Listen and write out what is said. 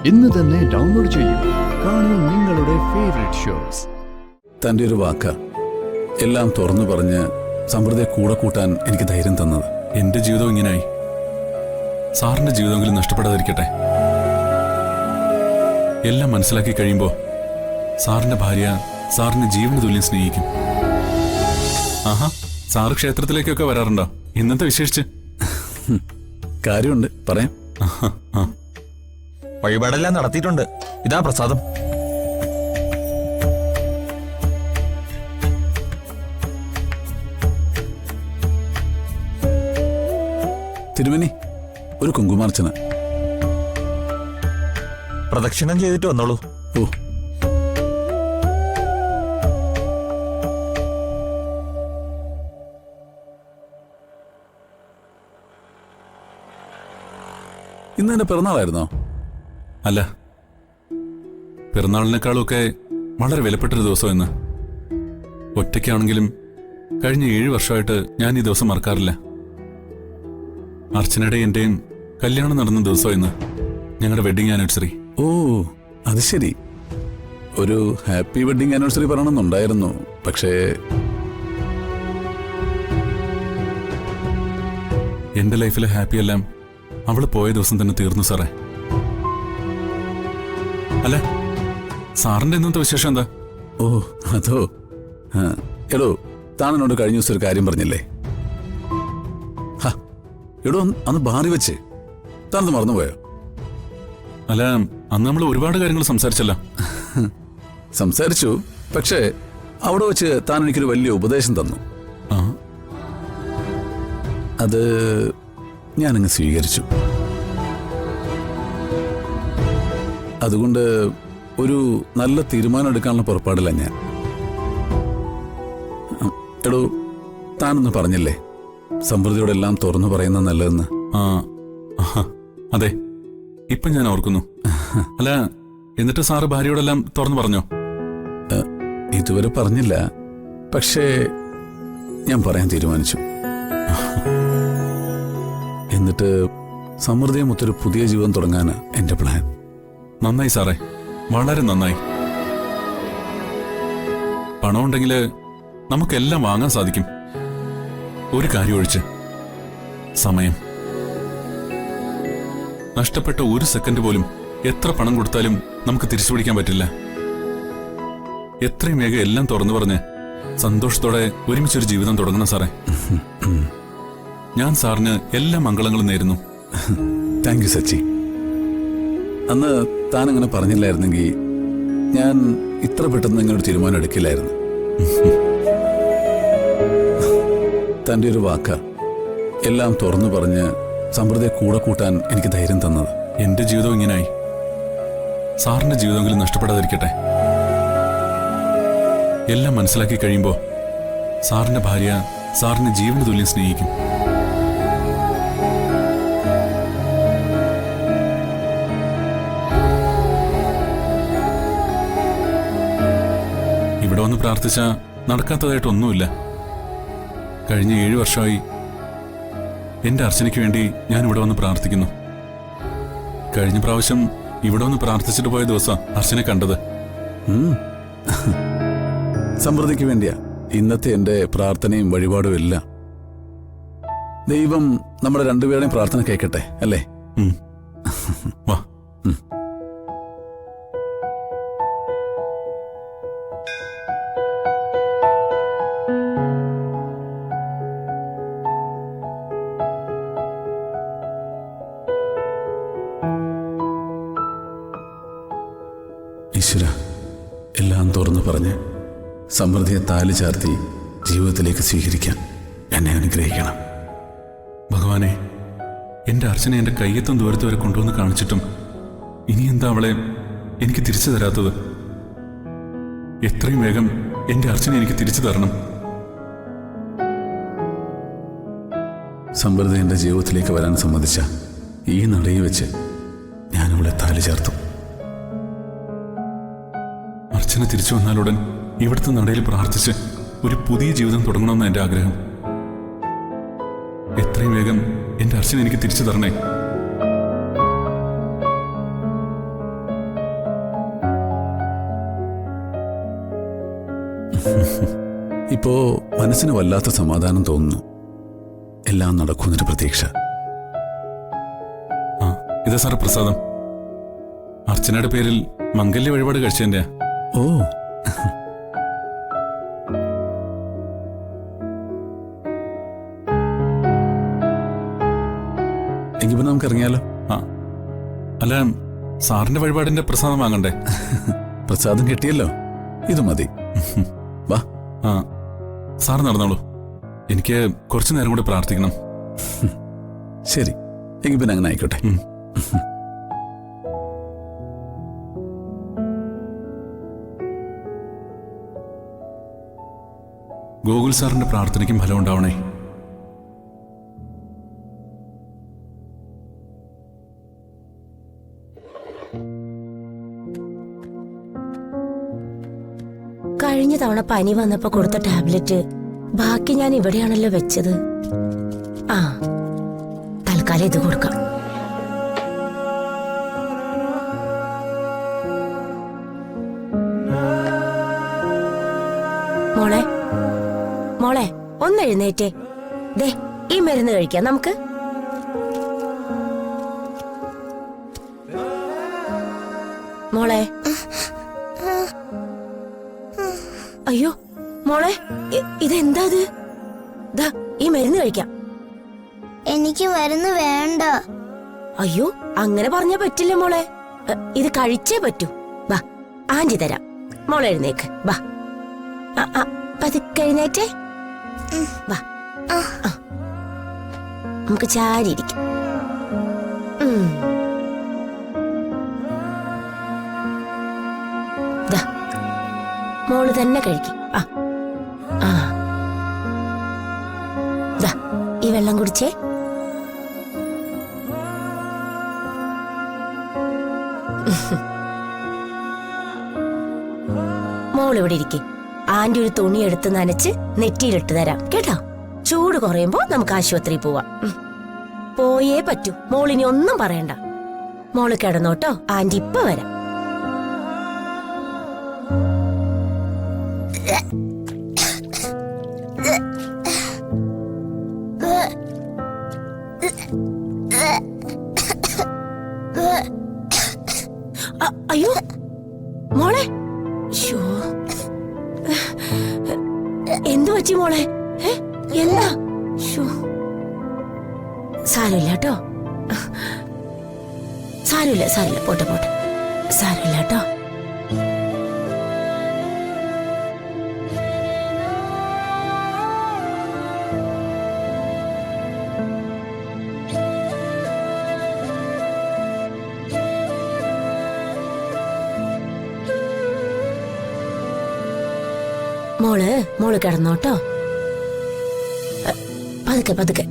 ഇന്ന് തന്നെ ഡൗൺലോഡ് ചെയ്യൂ. കാണൂ നിങ്ങളുടെ ഫേവറേറ്റ് ഷോസ്. തൻ്റെ ഒരു വാക്ക എല്ലാം തുറന്നു പറഞ്ഞ് സമൃദ്ധിയെ കൂടെ കൂട്ടാൻ എനിക്ക് ധൈര്യം തന്നത്. എന്റെ ജീവിതം ഇങ്ങനായി, സാറിന്റെ ജീവിതമെങ്കിലും നഷ്ടപ്പെടാതിരിക്കട്ടെ. എല്ലാം മനസ്സിലാക്കി കഴിയുമ്പോ സാറിന്റെ ഭാര്യ സാറിന് ജീവന് തുല്യം സ്നേഹിക്കും. ആഹാ, സാറ് ക്ഷേത്രത്തിലേക്കൊക്കെ വരാറുണ്ടോ? ഇന്നത്തെ വിശേഷിച്ച് കാര്യമുണ്ട്, പറയാം. വഴിപാടെല്ലാം നടത്തിയിട്ടുണ്ട്. ഇതാ പ്രസാദം. തിരുമേനി, ഒരു കുങ്കുമാർച്ചന. പ്രദക്ഷിണം ചെയ്തിട്ട് വന്നോളൂ. ഓ, ഇന്ന് എന്റെ പിറന്നാളായിരുന്നോ? അല്ല, പിറന്നാളിനേക്കാളൊക്കെ വളരെ വിലപ്പെട്ടൊരു ദിവസം ഇന്ന്. ഒറ്റയ്ക്കാണെങ്കിലും കഴിഞ്ഞ 7 വർഷമായിട്ട് ഞാൻ ഈ ദിവസം മറക്കാറില്ല. അർച്ചനയുടെ എന്റെയും കല്യാണം നടന്ന ദിവസം ഇന്ന്, ഞങ്ങളുടെ വെഡിങ് ആനിവേഴ്സറി. ഓ, അത് ശരി. ഒരു ഹാപ്പി വെഡിങ് ആനിവേഴ്സറി പറയണമെന്നുണ്ടായിരുന്നു. പക്ഷേ എന്റെ ലൈഫിലെ ഹാപ്പി എല്ലാം അവള് പോയ ദിവസം തന്നെ തീർന്നു സാറേ. അല്ല, സാറിന്റെ ഇന്നത്തെ വിശേഷം എന്താ? ഓ, അതോ, എടോ, താനെന്നോട് കഴിഞ്ഞ ദിവസം ഒരു കാര്യം പറഞ്ഞില്ലേ? എടോ, അന്ന് ബാറി വെച്ച് താനത് മറന്നുപോയോ? അല്ല, അന്ന് നമ്മൾ ഒരുപാട് കാര്യങ്ങൾ സംസാരിച്ചല്ലോ. സംസാരിച്ചു, പക്ഷേ അവിടെ വെച്ച് താൻ എനിക്കൊരു വലിയ ഉപദേശം തന്നു. അത് ഞാനങ്ങ് സ്വീകരിച്ചു. അതുകൊണ്ട് ഒരു നല്ല തീരുമാനം എടുക്കാനുള്ള പുറപ്പാടില്ല ഞാൻ. എടോ, താനൊന്ന് പറഞ്ഞില്ലേ സമൃദ്ധിയോടെല്ലാം തുറന്നു പറയുന്ന നല്ലതെന്ന്? അതെ, ഇപ്പൊ ഞാൻ ഓർക്കുന്നു. അല്ല, എന്നിട്ട് സാറ് ഭാര്യയോടെല്ലാം തുറന്നു പറഞ്ഞോ? ഇതുവരെ പറഞ്ഞില്ല, പക്ഷേ ഞാൻ പറയാൻ തീരുമാനിച്ചു. എന്നിട്ട് സമൃദ്ധിയുമൊത്തൊരു പുതിയ ജീവിതം തുടങ്ങാനാ എന്റെ പ്ലാൻ. നന്നായി സാറേ, വളരെ നന്നായി. പണമുണ്ടെങ്കിൽ നമുക്കെല്ലാം വാങ്ങാൻ സാധിക്കും. ഒരു കാര്യം ഒഴിച്ച്, സമയം. നഷ്ടപ്പെട്ട ഒരു സെക്കൻഡ് പോലും എത്ര പണം കൊടുത്താലും നമുക്ക് തിരിച്ചു പിടിക്കാൻ പറ്റില്ല. എത്രയും വേഗം എല്ലാം തുറന്നു പറഞ്ഞ് സന്തോഷത്തോടെ ഒരുമിച്ചൊരു ജീവിതം തുടങ്ങണം സാറേ. ഞാൻ സാറിന് എല്ലാ മംഗളങ്ങളും നേരുന്നു. Thank you Sachi. അന്ന് താനങ്ങനെ പറഞ്ഞില്ലായിരുന്നെങ്കിൽ ഞാൻ ഇത്ര പെട്ടെന്ന് ഇങ്ങനൊരു തീരുമാനം എടുക്കില്ലായിരുന്നു. തൻ്റെ ഒരു വാക്ക എല്ലാം തുറന്നു പറഞ്ഞ് സമൃദ്ധിയെ കൂടെ കൂട്ടാൻ എനിക്ക് ധൈര്യം തന്നത്. എന്റെ ജീവിതം ഇങ്ങനായി, സാറിന്റെ ജീവിതമെങ്കിലും നഷ്ടപ്പെടാതിരിക്കട്ടെ. എല്ലാം മനസ്സിലാക്കി കഴിയുമ്പോ സാറിന്റെ ഭാര്യ സാറിന് ജീവന് തുല്യം സ്നേഹിക്കും. ഇവിടെ വന്ന് പ്രാർത്ഥിച്ചാ നടക്കാത്തതായിട്ടൊന്നുമില്ല. കഴിഞ്ഞ 7 വർഷമായി എന്റെ അർച്ചനയ്ക്ക് വേണ്ടി ഞാൻ ഇവിടെ വന്ന് പ്രാർത്ഥിക്കുന്നു. കഴിഞ്ഞ പ്രാവശ്യം ഇവിടെ വന്ന് പ്രാർത്ഥിച്ചിട്ട് പോയ ദിവസം അർച്ചനെ കണ്ടത്. സമൃദ്ധിക്ക് വേണ്ടിയാ ഇന്നത്തെ എന്റെ പ്രാർത്ഥനയും വഴിപാടും എല്ലാം. ദൈവം നമ്മുടെ രണ്ടുപേരുടെയും പ്രാർത്ഥന കേൾക്കട്ടെ, അല്ലേ? വാ. ഈശ്വര, എല്ലാം തുറന്നു പറഞ്ഞ് സമൃദ്ധിയെ താലി ചാർത്തി ജീവിതത്തിലേക്ക് സ്വീകരിക്കാൻ എന്നെ അനുഗ്രഹിക്കണം. ഭഗവാനെ, എന്റെ അർച്ചനെ എന്റെ കയ്യെത്തും ദൂരത്ത് വരെ കൊണ്ടുവന്ന് കാണിച്ചിട്ടും ഇനി എന്താ അവളെ എനിക്ക് തിരിച്ചു തരാത്തത്? എത്രയും വേഗം എന്റെ അർച്ചനെ എനിക്ക് തിരിച്ചു തരണം. സമൃദ്ധി എന്റെ ജീവിതത്തിലേക്ക് വരാൻ സമ്മതിച്ച ഈ നടയിൽ വെച്ച് ഞാൻ അവളെ താലി ചേർത്തു. അർച്ചന തിരിച്ചു വന്നാലുടൻ ഇവിടുത്തെ നടയിൽ പ്രാർത്ഥിച്ച് ഒരു പുതിയ ജീവിതം തുടങ്ങണമെന്ന് എന്റെ ആഗ്രഹം. എത്രയും വേഗം എന്റെ അർച്ചന എനിക്ക് തിരിച്ചു തരണേ. ഇപ്പോ മനസ്സിന് വല്ലാത്ത സമാധാനം തോന്നുന്നു. എല്ലാം നടക്കുന്നൊരു പ്രതീക്ഷ. ആ ഇതാ സാറേ പ്രസാദം. അർച്ചനയുടെ പേരിൽ മംഗല്യ വഴിപാട് കഴിച്ചതിന്റെ. ഓ, എങ്കിപ്പോ നമുക്ക് ഇറങ്ങിയാലോ? ആ അല്ല, സാറിന്റെ വഴിപാടിന്റെ പ്രസാദം വാങ്ങണ്ടേ? പ്രസാദം കിട്ടിയല്ലോ, ഇത് മതി. വാ. ആ സാർ നടന്നോളൂ, എനിക്ക് കുറച്ചു നേരം കൂടി പ്രാർത്ഥിക്കണം. ശരി, എങ്കിൽ പിന്നെ അങ്ങനെ ആയിക്കോട്ടെ. ഗോകുൽ സാറിന്റെ പ്രാർത്ഥനയ്ക്കും ഫലം ഉണ്ടാവണേ. കഴിഞ്ഞ തവണ പനി വന്നപ്പോ കൊടുത്ത ടാബ്ലറ്റ് ബാക്കി ഞാൻ ഇവിടെയാണല്ലോ വെച്ചത്. ആ തൽക്കാലം ഇത് കൊടുക്കാം. മോളെ മോളെ ഒന്ന് എഴുന്നേറ്റേ. ദേ ഈ മരുന്ന് കഴിക്കാം നമുക്ക്. മോളെ, അയ്യോ മോളെ, ഇതെന്താ ഇത്? ദാ ഈ മരുന്ന് കഴിക്കാം. എനിക്ക് മരുന്ന് വേണ്ട. അയ്യോ അങ്ങനെ പറഞ്ഞാ പറ്റില്ല മോളെ, ഇത് കഴിച്ചേ പറ്റൂ. വാ ആന്റി തരാം. മോളെ എഴുന്നേക്ക്, വാ. പതുക്കെ എഴുന്നേറ്റേ, വാ. നമുക്ക് ചാരി ഇരിക്കാം. മോള് തന്നെ കഴിക്കും. ഈ വെള്ളം കുടിച്ചേ. മോളിവിടെ ഇരിക്കും. ആന്റി ഒരു തുണി എടുത്ത് നനച്ച് നെറ്റിയിലിട്ട് തരാം കേട്ടോ. ചൂട് കുറയുമ്പോ നമുക്ക് ആശുപത്രിയിൽ പോവാം. പോയേ പറ്റൂ. മോളിനി ഒന്നും പറയണ്ട. മോള് കിടന്നോട്ടോ, ആന്റി ഇപ്പൊ വരാം. അയ്യോ മോളെ, എന്തു പറ്റി മോളെ? എന്താ? സാരമില്ല കേട്ടോ, സാരമില്ല സാരമില്ല, പോട്ടെ പോട്ടെ, സാരമില്ല കേട്ടോ. മോള് കിടന്നോട്ടോ, പതുക്കെ പതുക്കെ.